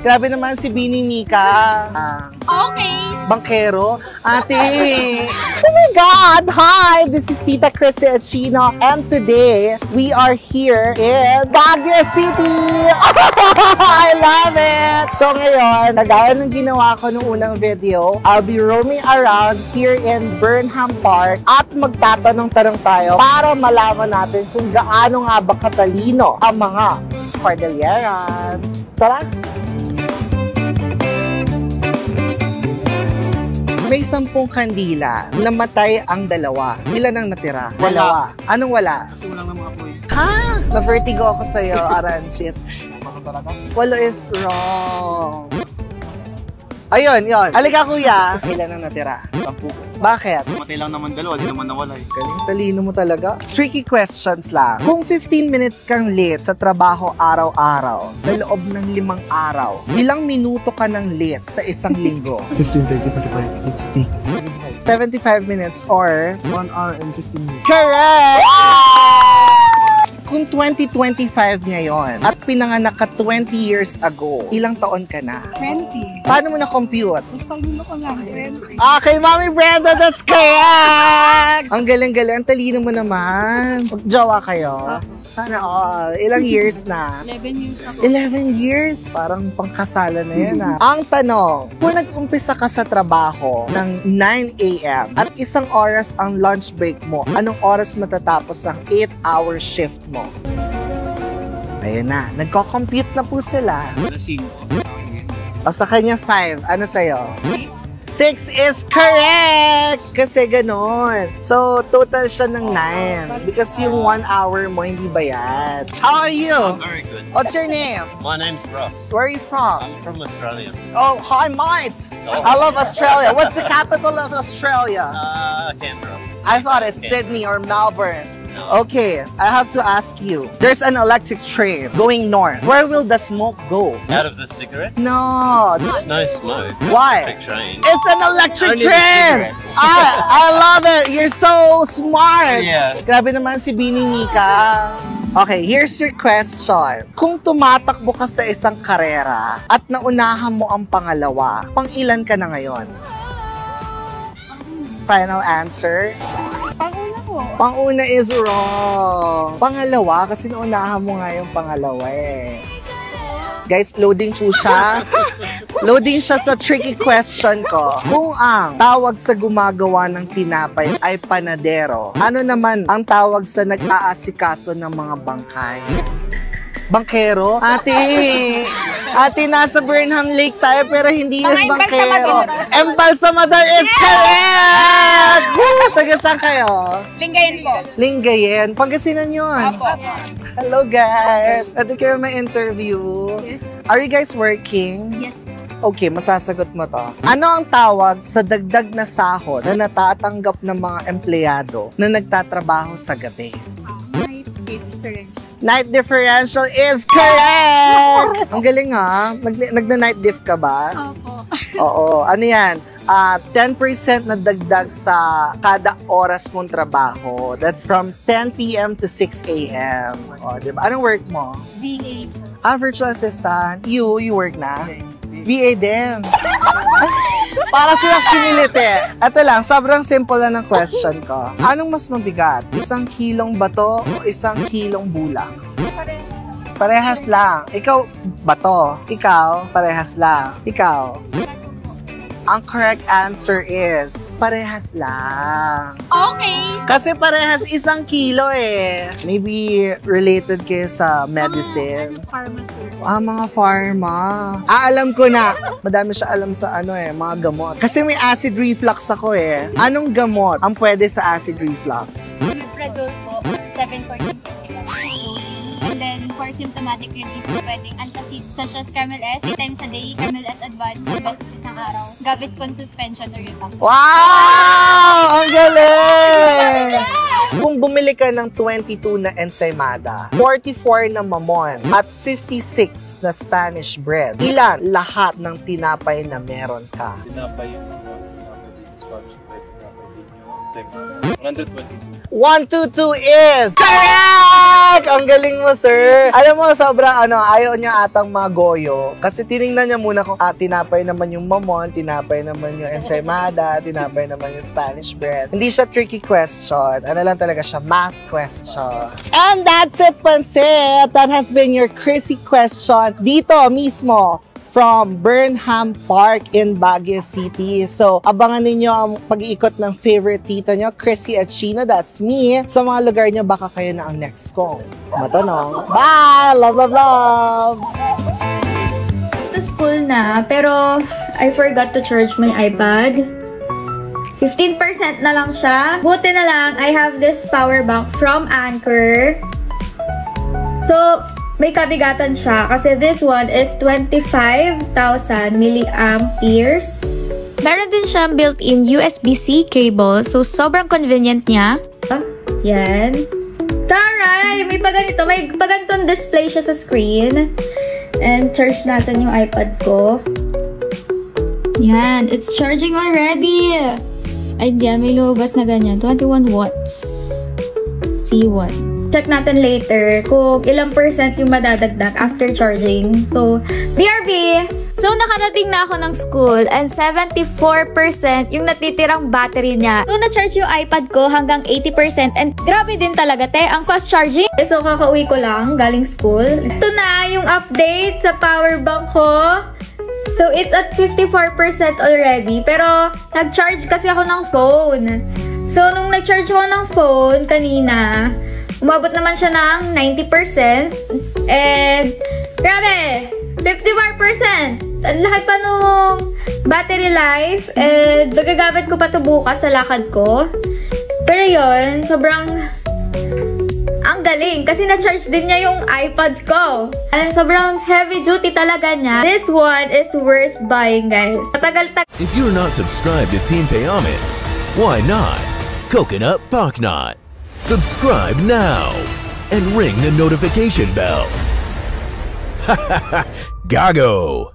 Grabe naman si Bini Mika. Okay. Bangkero. Ate. Oh my God! Hi! This is Tita Chrissy Achino, and today we are here in Baguio City! I love it! So ngayon, nagaya ng ginawa ko nung unang video, I'll be roaming around here in Burnham Park at magtatanong-tanong tayo para malaman natin kung gaano nga ba katalino ang mga Cordillerans. Tara! May 10 kandila, namatay ang 2. Ilan ang natira? Wala. 2. Anong wala? Kasi walang ng mga apoy. Ha? Na-vertigo ako sa'yo, Aranchit. Ano talaga? 8 is wrong. Ayun, yun. Halika kuya. Ilan ang natira? 10. Bakit? Matay lang naman 2, di naman nawala eh. Galing, talino mo talaga. Tricky questions lang. Kung 15 minutes kang late sa trabaho araw-araw, sa loob ng 5 araw, ilang minuto ka ng late sa isang linggo? 15, 20, 45, 60. 75 minutes or 1 hour and 15 minutes. correct! Kung 2025 ngayon at pinanganak ka 20 years ago, ilang taon ka na? 20. Paano mo na-compute? Basta gulo ko lang, 20. Okay, Mami Brenda, that's correct! Ang galing-galing, ang talino mo naman. Magjawa kayo? Sana all. Ilang years na? 11 years ako. 11 years? Parang pangkasalan na yan Ang tanong, kung nag-umpisa ka sa trabaho ng 9 a.m. at 1 oras ang lunch break mo, anong oras matatapos ang 8-hour shift mo? Ayun na, nagko-compute na po sila. O sa kanya 5, ano sa'yo? 6 is correct! Kasi ganon. So, total siya ng 9. Because yung 1 hour mo, hindi bayad. How are you? I'm very good. What's your name? My name's Ross. Where are you from? I'm from Australia. Oh, hi, mate! Oh. I love Australia. What's the capital of Australia? Canberra. I thought it's Sydney or Melbourne. No. Okay, I have to ask you. There's an electric train going north. Where will the smoke go? Out of the cigarette? No. There's no smoke. Why? Electric train. It's an electric Only the train! cigarette. I love it! You're so smart! Yeah. Grabe naman si Bini Mika. Okay, here's your question. Kung tumatakbo ka sa isang karera at naunahan mo ang pangalawa, pang ilan ka na ngayon? Final answer? Panguna ko. Pang-una is wrong. Pangalawa, kasi naunahan mo nga yung pangalawa eh. Guys, loading po siya. Loading siya sa tricky question ko. Kung ang tawag sa gumagawa ng tinapay ay panadero, ano naman ang tawag sa nag-aasikaso ng mga bangkay? Bangkero? Ate, nasa Burnham Lake tayo pero hindi yung bangkero. Embalsamador is correct! Woo! Taga saan kayo? Lingayen po. Lingayen. Pangasinan yun. Apo. Hello guys! Ate kayo may interview. Yes. Are you guys working? Yes. Okay, masasagot mo to. Ano ang tawag sa dagdag na sahod na natatanggap ng mga empleyado na nagtatrabaho sa gabi? Night differential. Night differential is correct! Ang galing ha. Nagna-night diff ka ba? Opo. Oo. Ano yan? 10% na dagdag sa kada oras mong trabaho. That's from 10 p.m. to 6 a.m. O, diba? Anong work mo? VA po. Virtual assistant. You work na? VA din. Para silang kiniliti. Ito lang, sobrang simple lang ng question ko. Anong mas mabigat? 1 kilong bato o 1 kilong bulak? Parehas lang. Ikaw, bato. Ikaw, parehas lang. Ikaw. Ang correct answer is, parehas lang. Okay. Kasi parehas 1 kilo eh. Maybe related kayo sa medicine. Pharmacy. Mga pharma. Alam ko na. Madami siya alam sa mga gamot. Kasi may acid reflux ako eh. Anong gamot ang pwede sa acid reflux? Omeprazole po, 714 dosing. And then, for symptomatic relief, pwedeng antacid such as Camel S, 3 times a day, Camel S Advanced, 2 beses isang araw, Gaviscon suspension or Ritang. Wow! Ang galing! Kung bumili ka ng 22 na ensaymada, 44 na mamon, at 56 na Spanish bread, ilan lahat ng tinapay na meron ka? Tinapay yung tinapay dito, Scotch, tinapay dito. Same. 120. 122 is correct! Ang galing mo, sir. Alam mo, sobrang ayaw niya atang magoyo. Kasi tiningnan niya muna kung tinapay naman yung mamon, tinapay naman yung ensaymada, tinapay naman yung Spanish bread. Hindi siya tricky question. Ano lang talaga siya, math question. And that's it, Pansit! That has been your Chrissy question dito mismo from Burnham Park in Baguio City. So, abangan ninyo ang pag-iikot ng favorite tita nyo, Chrissy at Sheena, that's me. Sa mga lugar nyo, baka kayo na ang next kong matanong. Bye! Love, love, love! To school na, pero I forgot to charge my iPad. 15% na lang siya. Buti na lang, I have this power bank from Anchor. So, may kabigatan siya kasi this one is 25,000 milliamperes. Meron din siyang built-in USB-C cable, so sobrang convenient niya. Yan. Taray! May paganito. May pagantong display siya sa screen. And charge natin yung iPad ko. Yan. It's charging already. Ay, diyan. May lumabas na ganyan. 21 watts. C1. Check natin later kung ilang percent yung madadagdag after charging. So, BRB! So, nakarating na ako ng school and 74% yung natitirang battery niya. So, na-charge yung iPad ko hanggang 80% and grabe din talaga, te. Ang fast charging. So, kakauwi ko lang galing school. Ito na yung update sa power bank ko. So, it's at 54% already. Pero, nag-charge kasi ako ng phone. So, nung nag-charge ako ng phone kanina, umabot naman siya ng 90%. And, grabe! 54%! Ang lahat pa nung battery life. And, nagagamit ko pa ito bukas sa lakad ko. Pero yun, sobrang ang galing. Kasi na-charge din niya yung iPad ko. And sobrang heavy duty talaga niya. This one is worth buying, guys. Matagal-tagal. If you're not subscribed to Team Payaman, why not? Coconut Pocknot. Subscribe now and ring the notification bell. Gago!